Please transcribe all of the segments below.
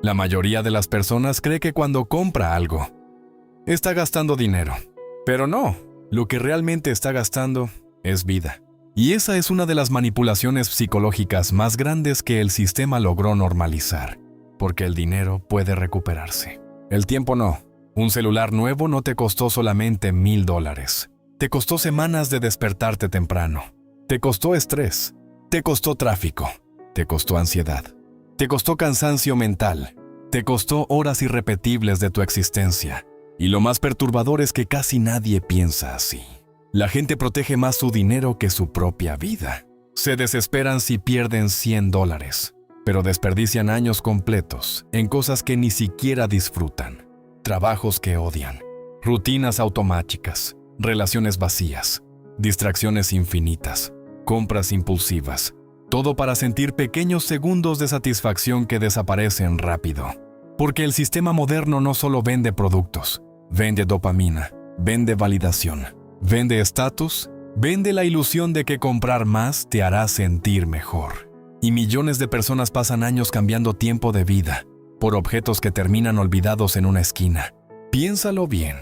La mayoría de las personas cree que cuando compra algo, está gastando dinero. Pero no, lo que realmente está gastando es vida. Y esa es una de las manipulaciones psicológicas más grandes que el sistema logró normalizar, porque el dinero puede recuperarse. El tiempo no. Un celular nuevo no te costó solamente $1,000. Te costó semanas de despertarte temprano. Te costó estrés. Te costó tráfico. Te costó ansiedad. Te costó cansancio mental. Te costó horas irrepetibles de tu existencia. Y lo más perturbador es que casi nadie piensa así. La gente protege más su dinero que su propia vida. Se desesperan si pierden $100, pero desperdician años completos en cosas que ni siquiera disfrutan. Trabajos que odian, rutinas automáticas, relaciones vacías, distracciones infinitas, compras impulsivas. Todo para sentir pequeños segundos de satisfacción que desaparecen rápido. Porque el sistema moderno no solo vende productos, vende dopamina, vende validación, vende estatus, vende la ilusión de que comprar más te hará sentir mejor. Y millones de personas pasan años cambiando tiempo de vida por objetos que terminan olvidados en una esquina. Piénsalo bien.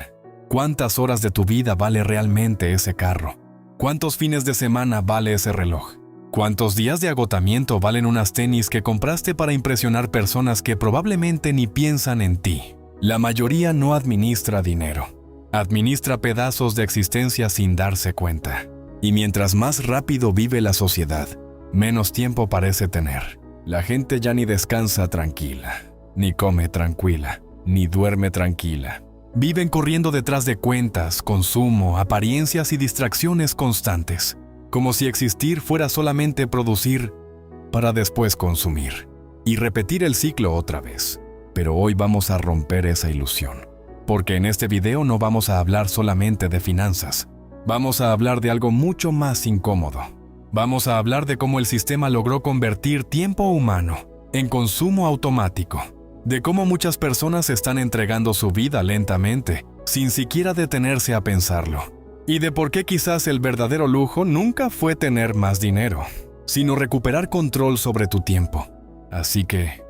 ¿Cuántas horas de tu vida vale realmente ese carro? ¿Cuántos fines de semana vale ese reloj? ¿Cuántos días de agotamiento valen unas tenis que compraste para impresionar personas que probablemente ni piensan en ti? La mayoría no administra dinero. Administra pedazos de existencia sin darse cuenta. Y mientras más rápido vive la sociedad, menos tiempo parece tener. La gente ya ni descansa tranquila, ni come tranquila, ni duerme tranquila. Viven corriendo detrás de cuentas, consumo, apariencias y distracciones constantes, como si existir fuera solamente producir para después consumir y repetir el ciclo otra vez. Pero hoy vamos a romper esa ilusión, porque en este video no vamos a hablar solamente de finanzas. Vamos a hablar de algo mucho más incómodo. Vamos a hablar de cómo el sistema logró convertir tiempo humano en consumo automático, de cómo muchas personas están entregando su vida lentamente, sin siquiera detenerse a pensarlo, y de por qué quizás el verdadero lujo nunca fue tener más dinero, sino recuperar control sobre tu tiempo. Así que,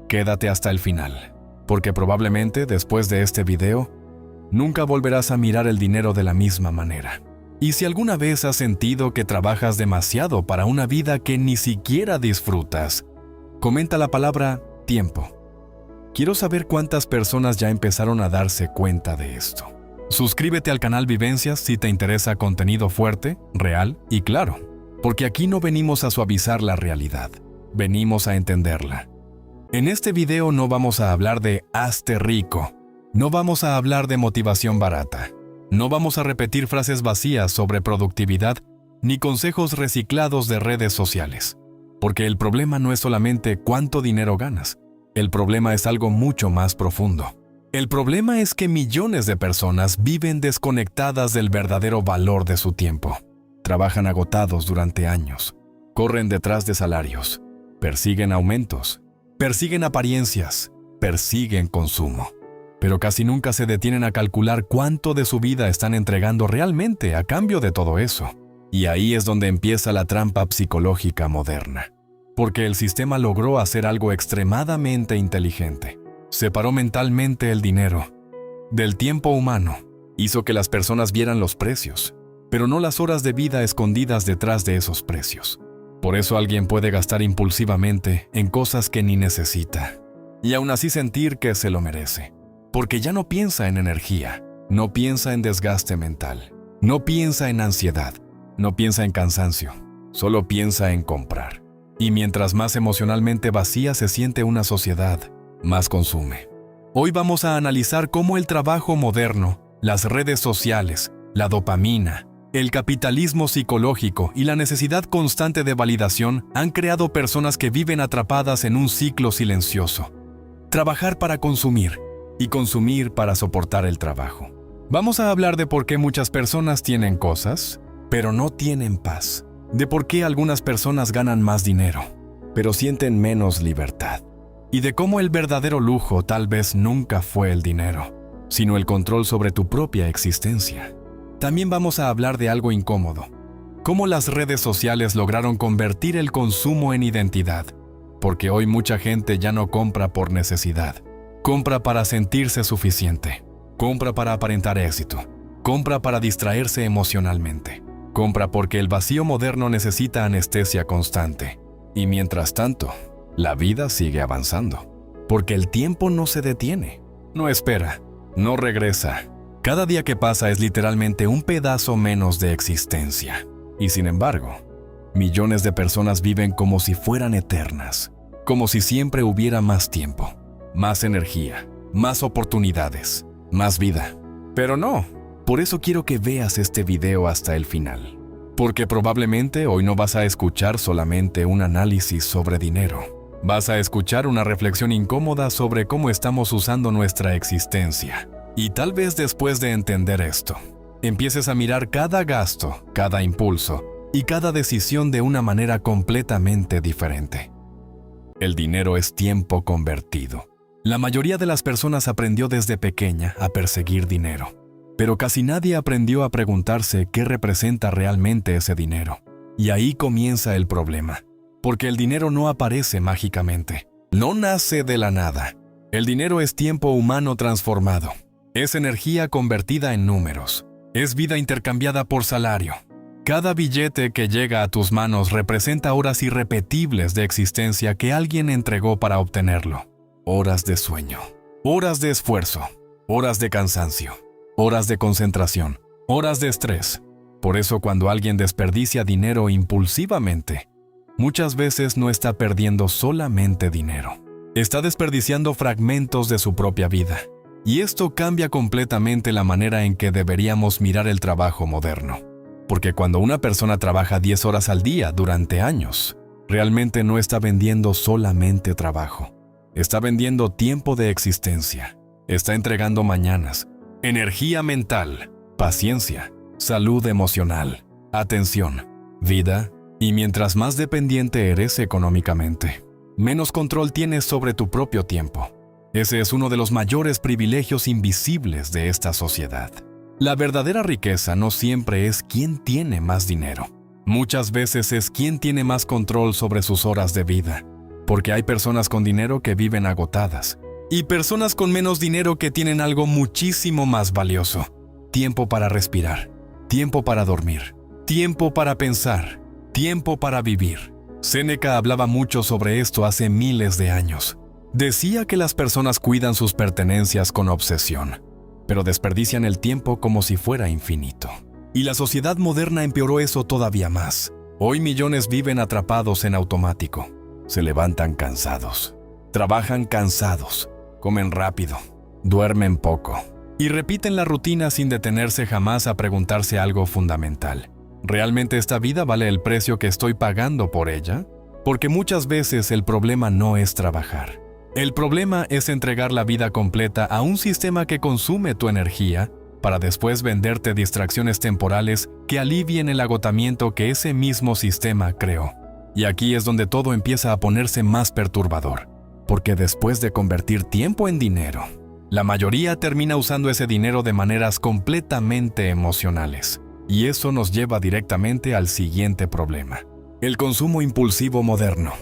quédate hasta el final, porque probablemente después de este video, nunca volverás a mirar el dinero de la misma manera. Y si alguna vez has sentido que trabajas demasiado para una vida que ni siquiera disfrutas, comenta la palabra tiempo. Quiero saber cuántas personas ya empezaron a darse cuenta de esto. Suscríbete al canal Vivencias si te interesa contenido fuerte, real y claro, porque aquí no venimos a suavizar la realidad, venimos a entenderla. En este video no vamos a hablar de hazte rico, no vamos a hablar de motivación barata, no vamos a repetir frases vacías sobre productividad ni consejos reciclados de redes sociales, porque el problema no es solamente cuánto dinero ganas, el problema es algo mucho más profundo. El problema es que millones de personas viven desconectadas del verdadero valor de su tiempo. Trabajan agotados durante años, corren detrás de salarios, persiguen aumentos, persiguen apariencias, persiguen consumo. Pero casi nunca se detienen a calcular cuánto de su vida están entregando realmente a cambio de todo eso. Y ahí es donde empieza la trampa psicológica moderna. Porque el sistema logró hacer algo extremadamente inteligente. Separó mentalmente el dinero del tiempo humano. Hizo que las personas vieran los precios, pero no las horas de vida escondidas detrás de esos precios. Por eso alguien puede gastar impulsivamente en cosas que ni necesita, y aún así sentir que se lo merece. Porque ya no piensa en energía, no piensa en desgaste mental, no piensa en ansiedad, no piensa en cansancio, solo piensa en comprar. Y mientras más emocionalmente vacía se siente una sociedad, más consume. Hoy vamos a analizar cómo el trabajo moderno, las redes sociales, la dopamina, el capitalismo psicológico y la necesidad constante de validación han creado personas que viven atrapadas en un ciclo silencioso. Trabajar para consumir y consumir para soportar el trabajo. Vamos a hablar de por qué muchas personas tienen cosas, pero no tienen paz. De por qué algunas personas ganan más dinero, pero sienten menos libertad. Y de cómo el verdadero lujo tal vez nunca fue el dinero, sino el control sobre tu propia existencia. También vamos a hablar de algo incómodo. Cómo las redes sociales lograron convertir el consumo en identidad. porque hoy mucha gente ya no compra por necesidad. Compra para sentirse suficiente. Compra para aparentar éxito. Compra para distraerse emocionalmente. Compra porque el vacío moderno necesita anestesia constante. Y mientras tanto, la vida sigue avanzando. Porque el tiempo no se detiene. No espera. No regresa. Cada día que pasa es literalmente un pedazo menos de existencia. Y sin embargo, millones de personas viven como si fueran eternas. Como si siempre hubiera más tiempo. Más energía, más oportunidades, más vida. Pero no, por eso quiero que veas este video hasta el final. Porque probablemente hoy no vas a escuchar solamente un análisis sobre dinero. Vas a escuchar una reflexión incómoda sobre cómo estamos usando nuestra existencia. Y tal vez después de entender esto, empieces a mirar cada gasto, cada impulso y cada decisión de una manera completamente diferente. El dinero es tiempo convertido. La mayoría de las personas aprendió desde pequeña a perseguir dinero, pero casi nadie aprendió a preguntarse qué representa realmente ese dinero. Y ahí comienza el problema, porque el dinero no aparece mágicamente, no nace de la nada. El dinero es tiempo humano transformado, es energía convertida en números, es vida intercambiada por salario. Cada billete que llega a tus manos representa horas irrepetibles de existencia que alguien entregó para obtenerlo. Horas de sueño, horas de esfuerzo, horas de cansancio, horas de concentración, horas de estrés. Por eso cuando alguien desperdicia dinero impulsivamente, muchas veces no está perdiendo solamente dinero. Está desperdiciando fragmentos de su propia vida. Y esto cambia completamente la manera en que deberíamos mirar el trabajo moderno. Porque cuando una persona trabaja 10 horas al día durante años, realmente no está vendiendo solamente trabajo. Está vendiendo tiempo de existencia. Está entregando mañanas, energía mental, paciencia, salud emocional, atención, vida, y mientras más dependiente eres económicamente, menos control tienes sobre tu propio tiempo. Ese es uno de los mayores privilegios invisibles de esta sociedad. La verdadera riqueza no siempre es quién tiene más dinero. Muchas veces es quién tiene más control sobre sus horas de vida. Porque hay personas con dinero que viven agotadas y personas con menos dinero que tienen algo muchísimo más valioso. Tiempo para respirar, tiempo para dormir, tiempo para pensar, tiempo para vivir. Séneca hablaba mucho sobre esto hace miles de años. Decía que las personas cuidan sus pertenencias con obsesión, pero desperdician el tiempo como si fuera infinito. Y la sociedad moderna empeoró eso todavía más. Hoy millones viven atrapados en automático. Se levantan cansados, trabajan cansados, comen rápido, duermen poco y repiten la rutina sin detenerse jamás a preguntarse algo fundamental. ¿Realmente esta vida vale el precio que estoy pagando por ella? Porque muchas veces el problema no es trabajar. El problema es entregar la vida completa a un sistema que consume tu energía para después venderte distracciones temporales que alivien el agotamiento que ese mismo sistema creó. Y aquí es donde todo empieza a ponerse más perturbador, porque después de convertir tiempo en dinero, la mayoría termina usando ese dinero de maneras completamente emocionales. Y eso nos lleva directamente al siguiente problema: el consumo impulsivo moderno.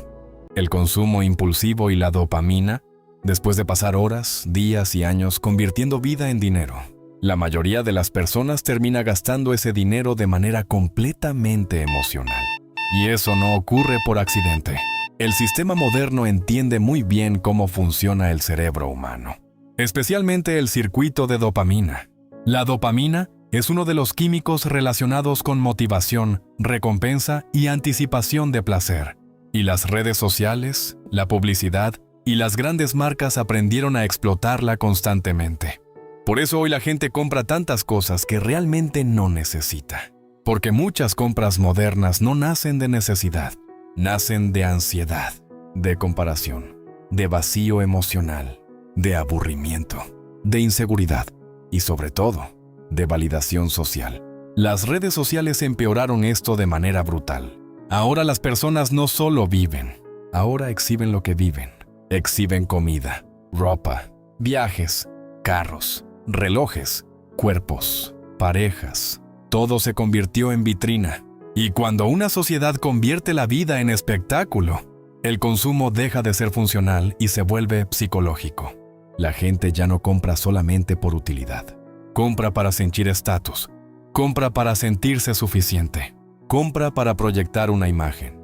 El consumo impulsivo y la dopamina, después de pasar horas, días y años convirtiendo vida en dinero. La mayoría de las personas termina gastando ese dinero de manera completamente emocional. Y eso no ocurre por accidente. El sistema moderno entiende muy bien cómo funciona el cerebro humano, especialmente el circuito de dopamina. La dopamina es uno de los químicos relacionados con motivación, recompensa y anticipación de placer. Y las redes sociales, la publicidad y las grandes marcas aprendieron a explotarla constantemente. Por eso hoy la gente compra tantas cosas que realmente no necesita. Porque muchas compras modernas no nacen de necesidad, nacen de ansiedad, de comparación, de vacío emocional, de aburrimiento, de inseguridad y sobre todo, de validación social. Las redes sociales empeoraron esto de manera brutal. Ahora las personas no solo viven, ahora exhiben lo que viven. Exhiben comida, ropa, viajes, carros, relojes, cuerpos, parejas. Todo se convirtió en vitrina. Y cuando una sociedad convierte la vida en espectáculo, El consumo deja de ser funcional y se vuelve psicológico. La gente ya no compra solamente por utilidad. Compra para sentir estatus. Compra para sentirse suficiente. Compra para proyectar una imagen.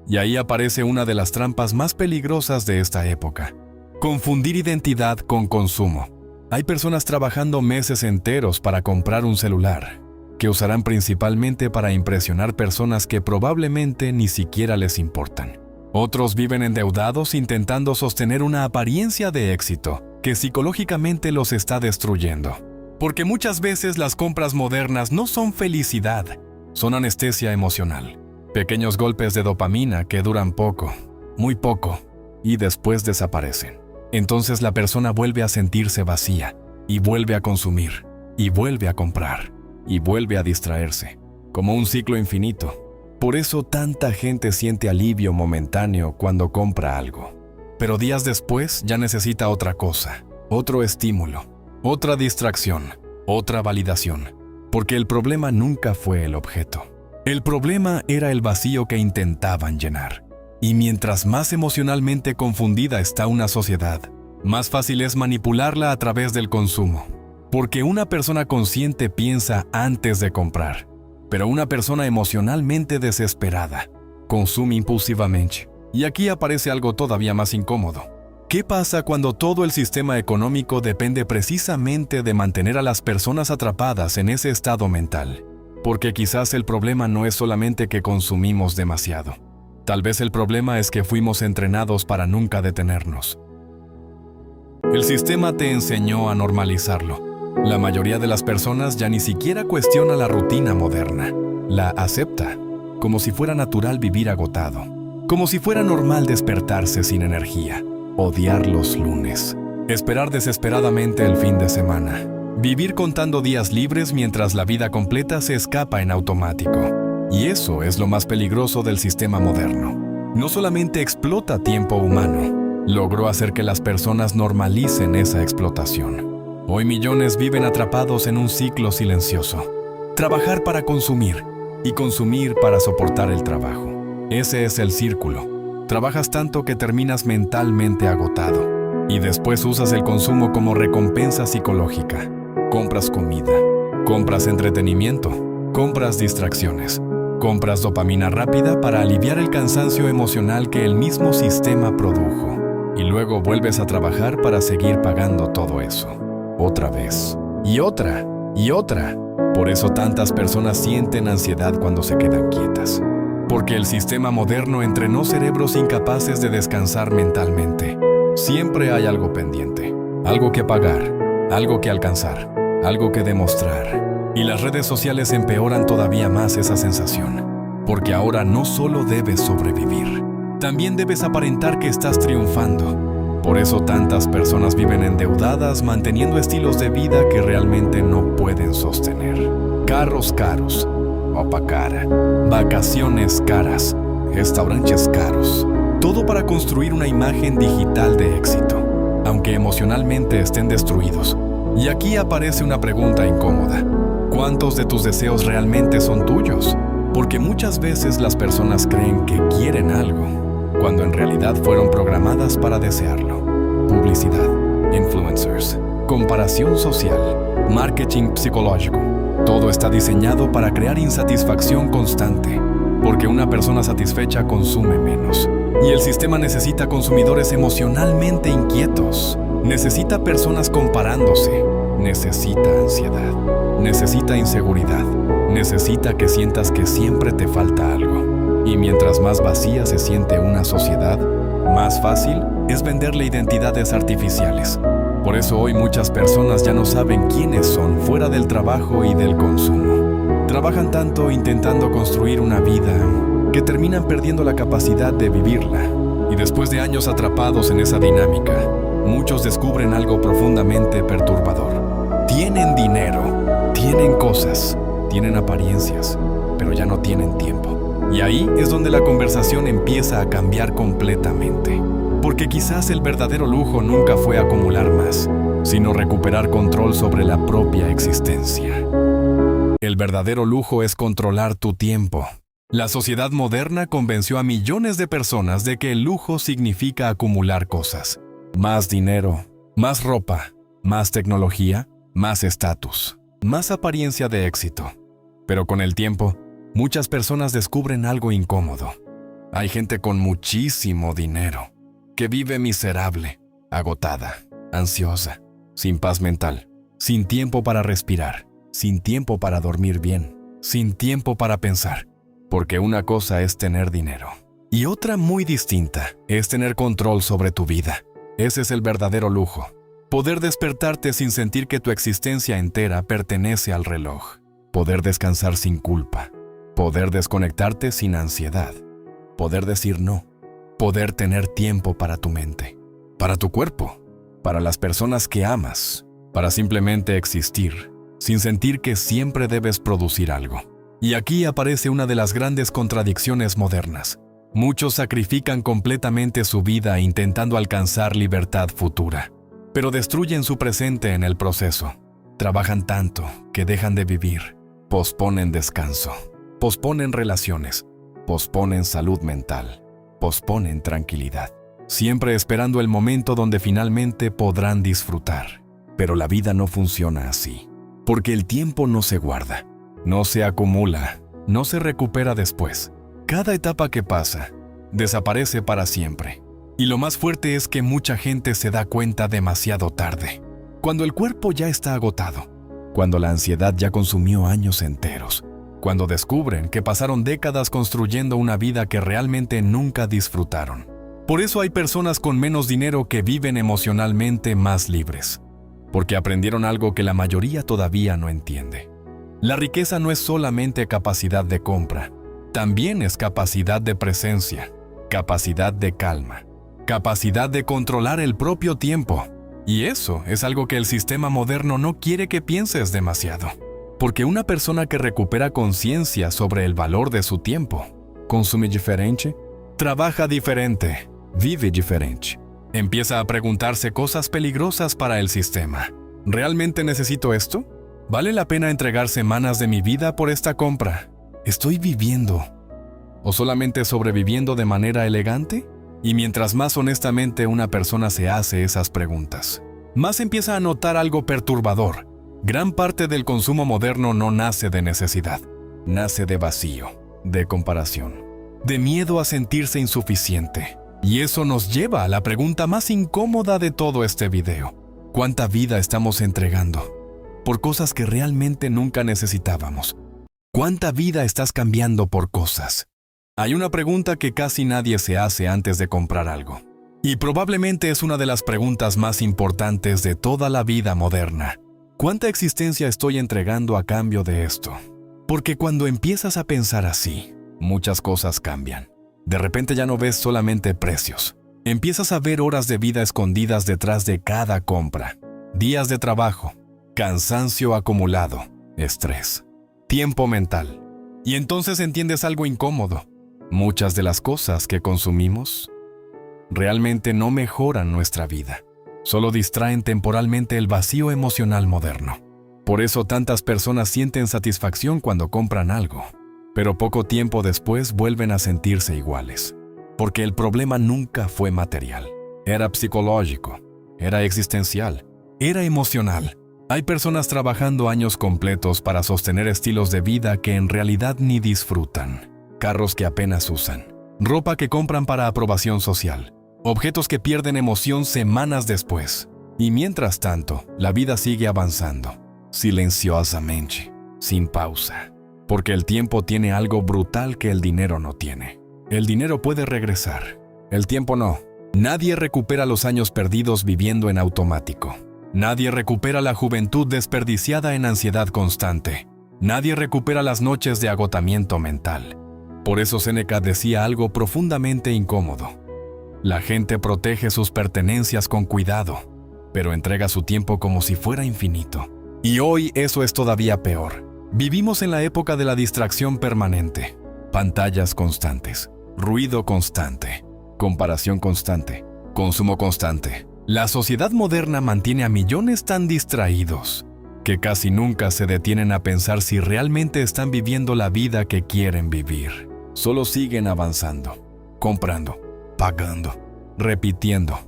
Y ahí aparece una de las trampas más peligrosas de esta época. Confundir identidad con consumo. Hay personas trabajando meses enteros para comprar un celular, que usarán principalmente para impresionar personas que probablemente ni siquiera les importan. Otros viven endeudados intentando sostener una apariencia de éxito que psicológicamente los está destruyendo. Porque muchas veces las compras modernas no son felicidad, son anestesia emocional. Pequeños golpes de dopamina que duran poco, muy poco, y después desaparecen. Entonces la persona vuelve a sentirse vacía, y vuelve a consumir, y vuelve a comprar, y vuelve a distraerse, como un ciclo infinito. Por eso tanta gente siente alivio momentáneo cuando compra algo. Pero días después ya necesita otra cosa, otro estímulo, otra distracción, otra validación. Porque el problema nunca fue el objeto. El problema era el vacío que intentaban llenar. Y mientras más emocionalmente confundida está una sociedad, más fácil es manipularla a través del consumo. Porque una persona consciente piensa antes de comprar, pero una persona emocionalmente desesperada consume impulsivamente. Y aquí aparece algo todavía más incómodo. ¿Qué pasa cuando todo el sistema económico depende precisamente de mantener a las personas atrapadas en ese estado mental? Porque quizás el problema no es solamente que consumimos demasiado. Tal vez el problema es que fuimos entrenados para nunca detenernos. El sistema te enseñó a normalizarlo. La mayoría de las personas ya ni siquiera cuestiona la rutina moderna. La acepta, como si fuera natural vivir agotado. Como si fuera normal despertarse sin energía. Odiar los lunes. Esperar desesperadamente el fin de semana. Vivir contando días libres mientras la vida completa se escapa en automático. Y eso es lo más peligroso del sistema moderno. No solamente explota tiempo humano, logró hacer que las personas normalicen esa explotación. Hoy millones viven atrapados en un ciclo silencioso. Trabajar para consumir y consumir para soportar el trabajo. Ese es el círculo. Trabajas tanto que terminas mentalmente agotado y después usas el consumo como recompensa psicológica. Compras comida, compras entretenimiento, compras distracciones, compras dopamina rápida para aliviar el cansancio emocional que el mismo sistema produjo. Y luego vuelves a trabajar para seguir pagando todo eso. Otra vez. Y otra. Y otra. Por eso tantas personas sienten ansiedad cuando se quedan quietas. Porque el sistema moderno entrenó cerebros incapaces de descansar mentalmente. Siempre hay algo pendiente. Algo que pagar. Algo que alcanzar. Algo que demostrar. Y las redes sociales empeoran todavía más esa sensación. Porque ahora no solo debes sobrevivir. También debes aparentar que estás triunfando. Por eso tantas personas viven endeudadas manteniendo estilos de vida que realmente no pueden sostener. Carros caros, ropa cara, vacaciones caras, restaurantes caros. Todo para construir una imagen digital de éxito, aunque emocionalmente estén destruidos. Y aquí aparece una pregunta incómoda. ¿Cuántos de tus deseos realmente son tuyos? Porque muchas veces las personas creen que quieren algo, cuando en realidad fueron programadas para desearlo. Publicidad, influencers, comparación social, marketing psicológico. Todo está diseñado para crear insatisfacción constante, porque una persona satisfecha consume menos. Y el sistema necesita consumidores emocionalmente inquietos. Necesita personas comparándose. Necesita ansiedad. Necesita inseguridad. Necesita que sientas que siempre te falta algo. Y mientras más vacía se siente una sociedad, más fácil es venderle identidades artificiales. Por eso hoy muchas personas ya no saben quiénes son fuera del trabajo y del consumo. Trabajan tanto intentando construir una vida que terminan perdiendo la capacidad de vivirla. Y después de años atrapados en esa dinámica, muchos descubren algo profundamente perturbador. Tienen dinero, tienen cosas, tienen apariencias, pero ya no tienen tiempo. Y ahí es donde la conversación empieza a cambiar completamente. Porque quizás el verdadero lujo nunca fue acumular más, sino recuperar control sobre la propia existencia. El verdadero lujo es controlar tu tiempo, La sociedad moderna convenció a millones de personas de que el lujo significa acumular cosas. Más dinero, más ropa, más tecnología, más estatus, más apariencia de éxito. Pero con el tiempo, muchas personas descubren algo incómodo. Hay gente con muchísimo dinero que vive miserable, agotada, ansiosa, sin paz mental, sin tiempo para respirar, sin tiempo para dormir bien, sin tiempo para pensar. Porque una cosa es tener dinero y otra muy distinta es tener control sobre tu vida. Ese es el verdadero lujo. Poder despertarte sin sentir que tu existencia entera pertenece al reloj. Poder descansar sin culpa. Poder desconectarte sin ansiedad. Poder decir no. Poder tener tiempo para tu mente, para tu cuerpo, para las personas que amas, para simplemente existir, sin sentir que siempre debes producir algo. Y aquí aparece una de las grandes contradicciones modernas. Muchos sacrifican completamente su vida intentando alcanzar libertad futura, pero destruyen su presente en el proceso. Trabajan tanto que dejan de vivir, posponen descanso, posponen relaciones, posponen salud mental, posponen tranquilidad, siempre esperando el momento donde finalmente podrán disfrutar. Pero la vida no funciona así, porque el tiempo no se guarda. No se acumula, no se recupera después. Cada etapa que pasa, desaparece para siempre. Y lo más fuerte es que mucha gente se da cuenta demasiado tarde, cuando el cuerpo ya está agotado, cuando la ansiedad ya consumió años enteros, cuando descubren que pasaron décadas construyendo una vida que realmente nunca disfrutaron. Por eso hay personas con menos dinero que viven emocionalmente más libres, porque aprendieron algo que la mayoría todavía no entiende. La riqueza no es solamente capacidad de compra, también es capacidad de presencia, capacidad de calma, capacidad de controlar el propio tiempo. Y eso es algo que el sistema moderno no quiere que pienses demasiado. Porque una persona que recupera conciencia sobre el valor de su tiempo, consume diferente, trabaja diferente, vive diferente, empieza a preguntarse cosas peligrosas para el sistema. ¿Realmente necesito esto? ¿Vale la pena entregar semanas de mi vida por esta compra? ¿Estoy viviendo o solamente sobreviviendo de manera elegante? Y mientras más honestamente una persona se hace esas preguntas, más empieza a notar algo perturbador. Gran parte del consumo moderno no nace de necesidad, nace de vacío, de comparación, de miedo a sentirse insuficiente. Y eso nos lleva a la pregunta más incómoda de todo este video. ¿Cuánta vida estamos entregando por cosas que realmente nunca necesitábamos? ¿Cuánta vida estás cambiando por cosas? Hay una pregunta que casi nadie se hace antes de comprar algo. Y probablemente es una de las preguntas más importantes de toda la vida moderna. ¿Cuánta existencia estoy entregando a cambio de esto? Porque cuando empiezas a pensar así, muchas cosas cambian. De repente ya no ves solamente precios. Empiezas a ver horas de vida escondidas detrás de cada compra. Días de trabajo, cansancio acumulado, estrés, tiempo mental. Y entonces entiendes algo incómodo. Muchas de las cosas que consumimos realmente no mejoran nuestra vida. Solo distraen temporalmente el vacío emocional moderno. Por eso tantas personas sienten satisfacción cuando compran algo, pero poco tiempo después vuelven a sentirse iguales. Porque el problema nunca fue material. Era psicológico, era existencial, era emocional. Hay personas trabajando años completos para sostener estilos de vida que en realidad ni disfrutan. Carros que apenas usan, ropa que compran para aprobación social, objetos que pierden emoción semanas después. Y mientras tanto, la vida sigue avanzando, silenciosamente, sin pausa. Porque el tiempo tiene algo brutal que el dinero no tiene. El dinero puede regresar, el tiempo no. Nadie recupera los años perdidos viviendo en automático. Nadie recupera la juventud desperdiciada en ansiedad constante. Nadie recupera las noches de agotamiento mental. Por eso Séneca decía algo profundamente incómodo. La gente protege sus pertenencias con cuidado, pero entrega su tiempo como si fuera infinito. Y hoy eso es todavía peor. Vivimos en la época de la distracción permanente. Pantallas constantes, ruido constante, comparación constante, consumo constante. La sociedad moderna mantiene a millones tan distraídos que casi nunca se detienen a pensar si realmente están viviendo la vida que quieren vivir. solo siguen avanzando, comprando, pagando, repitiendo,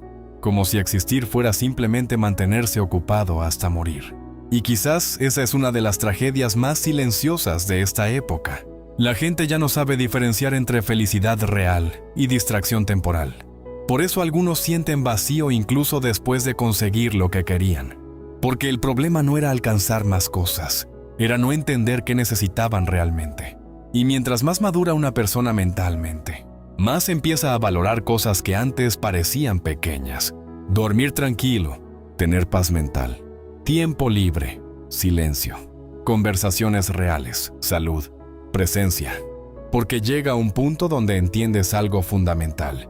como si existir fuera simplemente mantenerse ocupado hasta morir. Y quizás esa es una de las tragedias más silenciosas de esta época. La gente ya no sabe diferenciar entre felicidad real y distracción temporal. Por eso algunos sienten vacío incluso después de conseguir lo que querían. Porque el problema no era alcanzar más cosas, era no entender qué necesitaban realmente. Y mientras más madura una persona mentalmente, más empieza a valorar cosas que antes parecían pequeñas. Dormir tranquilo, tener paz mental, tiempo libre, silencio, conversaciones reales, salud, presencia. Porque llega un punto donde entiendes algo fundamental.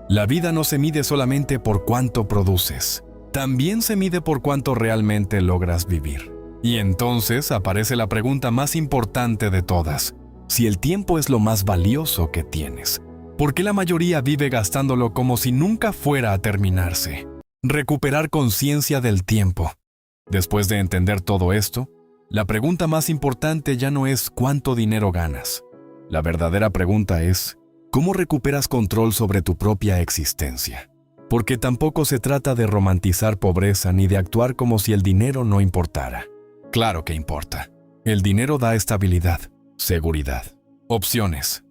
La vida no se mide solamente por cuánto produces, también se mide por cuánto realmente logras vivir. Y entonces aparece la pregunta más importante de todas. Si el tiempo es lo más valioso que tienes, ¿por qué la mayoría vive gastándolo como si nunca fuera a terminarse? Recuperar conciencia del tiempo. Después de entender todo esto, la pregunta más importante ya no es cuánto dinero ganas. La verdadera pregunta es, ¿cómo recuperas control sobre tu propia existencia? Porque tampoco se trata de romantizar pobreza ni de actuar como si el dinero no importara. Claro que importa. El dinero da estabilidad, seguridad, opciones.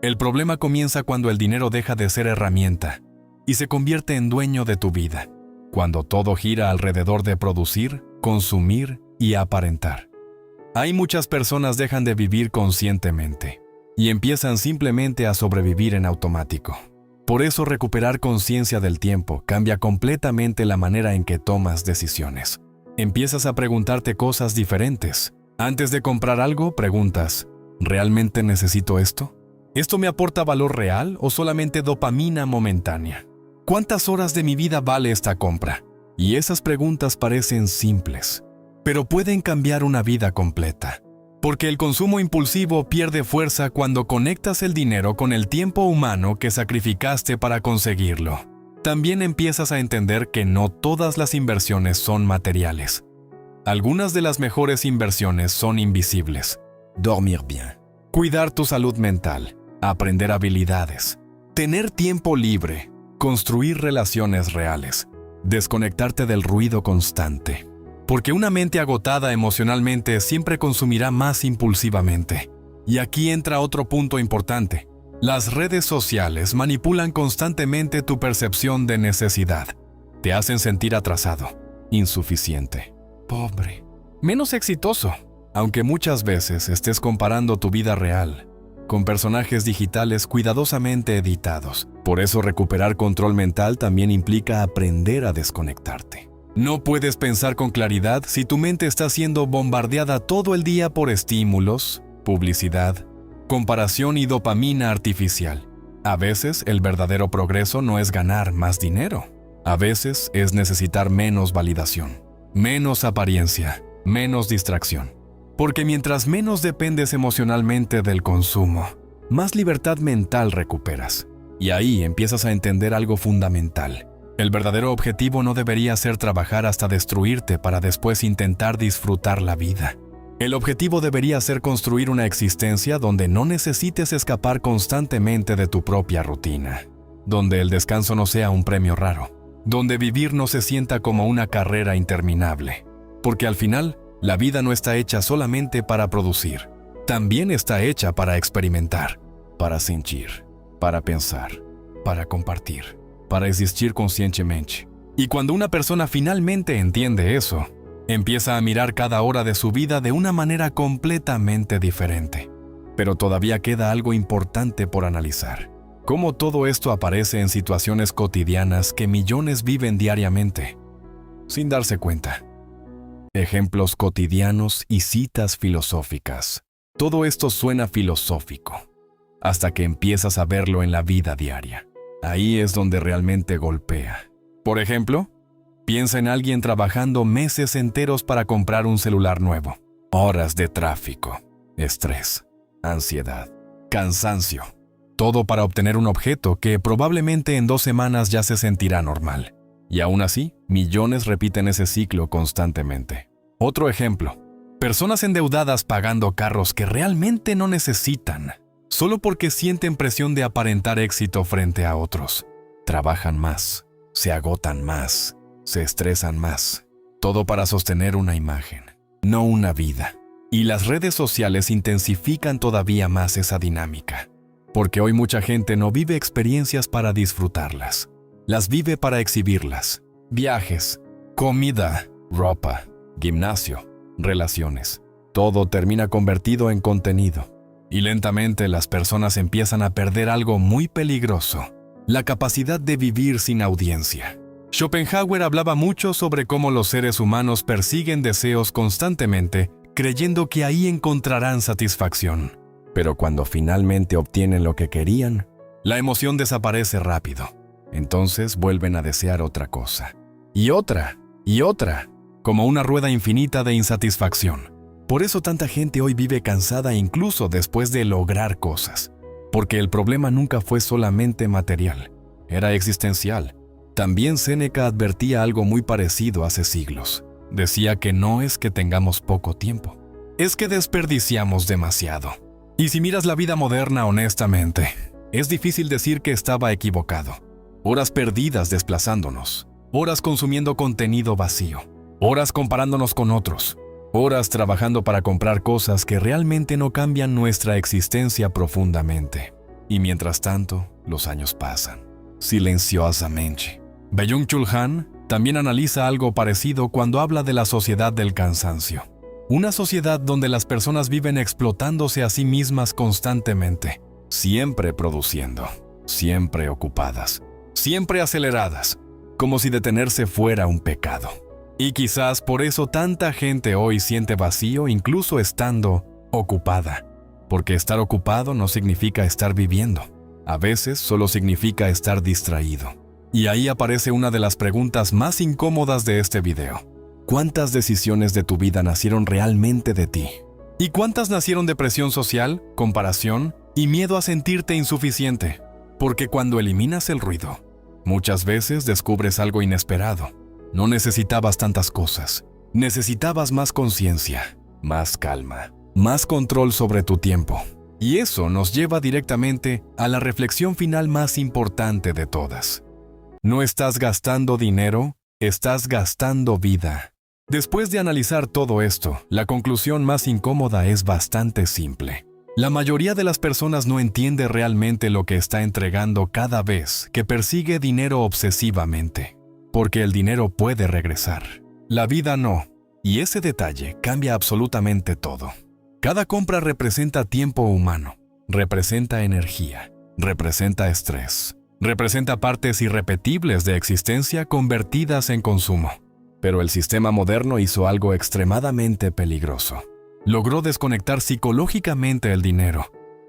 El problema comienza cuando el dinero deja de ser herramienta y se convierte en dueño de tu vida. Cuando todo gira alrededor de producir, consumir y aparentar. Hay muchas personas dejan de vivir conscientemente y empiezan simplemente a sobrevivir en automático. Por eso recuperar conciencia del tiempo cambia completamente la manera en que tomas decisiones. Empiezas a preguntarte cosas diferentes. Antes de comprar algo, preguntas, ¿realmente necesito esto? ¿Esto me aporta valor real o solamente dopamina momentánea? ¿Cuántas horas de mi vida vale esta compra? Y esas preguntas parecen simples, pero pueden cambiar una vida completa. Porque el consumo impulsivo pierde fuerza cuando conectas el dinero con el tiempo humano que sacrificaste para conseguirlo. También empiezas a entender que no todas las inversiones son materiales. Algunas de las mejores inversiones son invisibles. Dormir bien, cuidar tu salud mental, aprender habilidades, tener tiempo libre, construir relaciones reales, desconectarte del ruido constante. Porque una mente agotada emocionalmente siempre consumirá más impulsivamente. Y aquí entra otro punto importante. Las redes sociales manipulan constantemente tu percepción de necesidad. Te hacen sentir atrasado, insuficiente, pobre, menos exitoso, aunque muchas veces estés comparando tu vida real con personajes digitales cuidadosamente editados. Por eso recuperar control mental también implica aprender a desconectarte. No puedes pensar con claridad si tu mente está siendo bombardeada todo el día por estímulos, publicidad, comparación y dopamina artificial. A veces el verdadero progreso no es ganar más dinero. A veces es necesitar menos validación, menos apariencia, menos distracción. Porque mientras menos dependes emocionalmente del consumo, más libertad mental recuperas. Y ahí empiezas a entender algo fundamental. El verdadero objetivo no debería ser trabajar hasta destruirte para después intentar disfrutar la vida. El objetivo debería ser construir una existencia donde no necesites escapar constantemente de tu propia rutina, donde el descanso no sea un premio raro, donde vivir no se sienta como una carrera interminable, porque al final, la vida no está hecha solamente para producir, también está hecha para experimentar, para sentir, para pensar, para compartir, para existir conscientemente. Y cuando una persona finalmente entiende eso, empieza a mirar cada hora de su vida de una manera completamente diferente. Pero todavía queda algo importante por analizar. Cómo todo esto aparece en situaciones cotidianas que millones viven diariamente, sin darse cuenta. Ejemplos cotidianos y citas filosóficas. Todo esto suena filosófico, hasta que empiezas a verlo en la vida diaria. Ahí es donde realmente golpea. Por ejemplo, piensa en alguien trabajando meses enteros para comprar un celular nuevo. Horas de tráfico, estrés, ansiedad, cansancio. Todo para obtener un objeto que probablemente en 2 semanas ya se sentirá normal. Y aún así, millones repiten ese ciclo constantemente. Otro ejemplo. Personas endeudadas pagando carros que realmente no necesitan. solo porque sienten presión de aparentar éxito frente a otros. Trabajan más, se agotan más, se estresan más, todo para sostener una imagen, no una vida. Y las redes sociales intensifican todavía más esa dinámica, porque hoy mucha gente no vive experiencias para disfrutarlas, las vive para exhibirlas. Viajes, comida, ropa, gimnasio, relaciones, todo termina convertido en contenido. Y lentamente las personas empiezan a perder algo muy peligroso: la capacidad de vivir sin audiencia. Schopenhauer hablaba mucho sobre cómo los seres humanos persiguen deseos constantemente, creyendo que ahí encontrarán satisfacción. Pero cuando finalmente obtienen lo que querían, la emoción desaparece rápido. Entonces vuelven a desear otra cosa. Y otra, como una rueda infinita de insatisfacción. Por eso tanta gente hoy vive cansada incluso después de lograr cosas. Porque el problema nunca fue solamente material, era existencial. También Séneca advertía algo muy parecido hace siglos. Decía que no es que tengamos poco tiempo, es que desperdiciamos demasiado. Y si miras la vida moderna honestamente, es difícil decir que estaba equivocado. Horas perdidas desplazándonos, horas consumiendo contenido vacío, horas comparándonos con otros, horas trabajando para comprar cosas que realmente no cambian nuestra existencia profundamente. Y mientras tanto, los años pasan, silenciosamente. Byung-Chul Han también analiza algo parecido cuando habla de la sociedad del cansancio. Una sociedad donde las personas viven explotándose a sí mismas constantemente, siempre produciendo, siempre ocupadas, siempre aceleradas, como si detenerse fuera un pecado. Y quizás por eso tanta gente hoy siente vacío incluso estando ocupada, porque estar ocupado no significa estar viviendo. A veces solo significa estar distraído. Y ahí aparece una de las preguntas más incómodas de este video. ¿Cuántas decisiones de tu vida nacieron realmente de ti? ¿Y cuántas nacieron de presión social, comparación y miedo a sentirte insuficiente? Porque cuando eliminas el ruido, muchas veces descubres algo inesperado. No necesitabas tantas cosas. Necesitabas más conciencia, más calma, más control sobre tu tiempo. Y eso nos lleva directamente a la reflexión final más importante de todas. No estás gastando dinero, estás gastando vida. Después de analizar todo esto, la conclusión más incómoda es bastante simple. La mayoría de las personas no entiende realmente lo que está entregando cada vez que persigue dinero obsesivamente, porque el dinero puede regresar. La vida no, y ese detalle cambia absolutamente todo. Cada compra representa tiempo humano, representa energía, representa estrés, representa partes irrepetibles de existencia convertidas en consumo. Pero el sistema moderno hizo algo extremadamente peligroso. Logró desconectar psicológicamente el dinero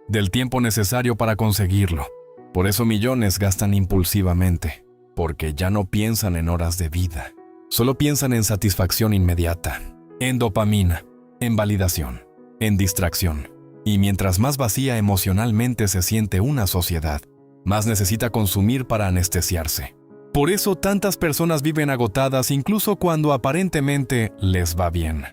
del tiempo necesario para conseguirlo. Por eso millones gastan impulsivamente, porque ya no piensan en horas de vida. Solo piensan en satisfacción inmediata, en dopamina, en validación, en distracción. Y mientras más vacía emocionalmente se siente una sociedad, más necesita consumir para anestesiarse. Por eso tantas personas viven agotadas incluso cuando aparentemente les va bien.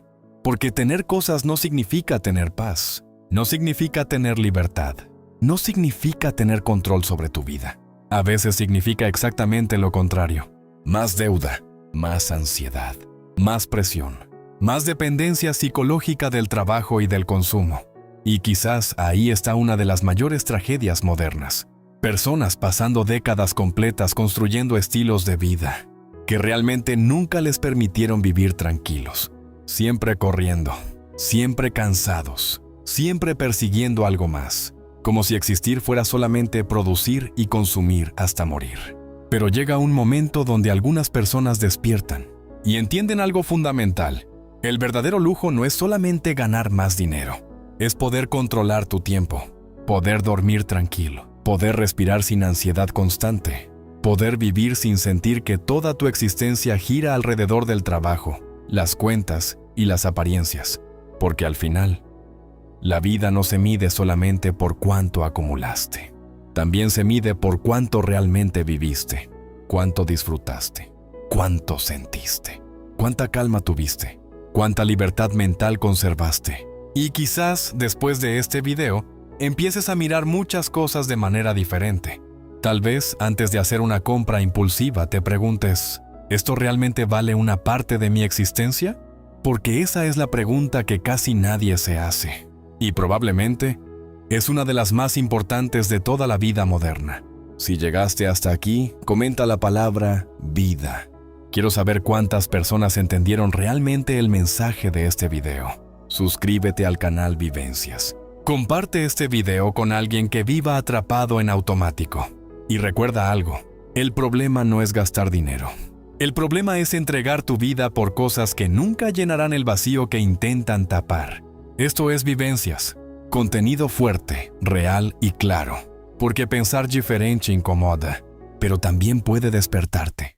Porque tener cosas no significa tener paz, no significa tener libertad, no significa tener control sobre tu vida. A veces significa exactamente lo contrario: más deuda, más ansiedad, más presión, más dependencia psicológica del trabajo y del consumo. Y quizás ahí está una de las mayores tragedias modernas. Personas pasando décadas completas construyendo estilos de vida que realmente nunca les permitieron vivir tranquilos. Siempre corriendo, siempre cansados, siempre persiguiendo algo más, como si existir fuera solamente producir y consumir hasta morir. Pero llega un momento donde algunas personas despiertan y entienden algo fundamental. El verdadero lujo no es solamente ganar más dinero, es poder controlar tu tiempo, poder dormir tranquilo, poder respirar sin ansiedad constante, poder vivir sin sentir que toda tu existencia gira alrededor del trabajo, las cuentas y las apariencias. Porque al final, la vida no se mide solamente por cuánto acumulaste. También se mide por cuánto realmente viviste, cuánto disfrutaste, cuánto sentiste, cuánta calma tuviste, cuánta libertad mental conservaste. Y quizás después de este video, empieces a mirar muchas cosas de manera diferente. Tal vez antes de hacer una compra impulsiva te preguntes, ¿esto realmente vale una parte de mi existencia? Porque esa es la pregunta que casi nadie se hace. Y probablemente es una de las más importantes de toda la vida moderna. Si llegaste hasta aquí, comenta la palabra vida. Quiero saber cuántas personas entendieron realmente el mensaje de este video. Suscríbete al canal Vivencias. Comparte este video con alguien que viva atrapado en automático. Y recuerda algo, el problema no es gastar dinero. El problema es entregar tu vida por cosas que nunca llenarán el vacío que intentan tapar. Esto es Vivencias, contenido fuerte, real y claro. Porque pensar diferente incomoda, pero también puede despertarte.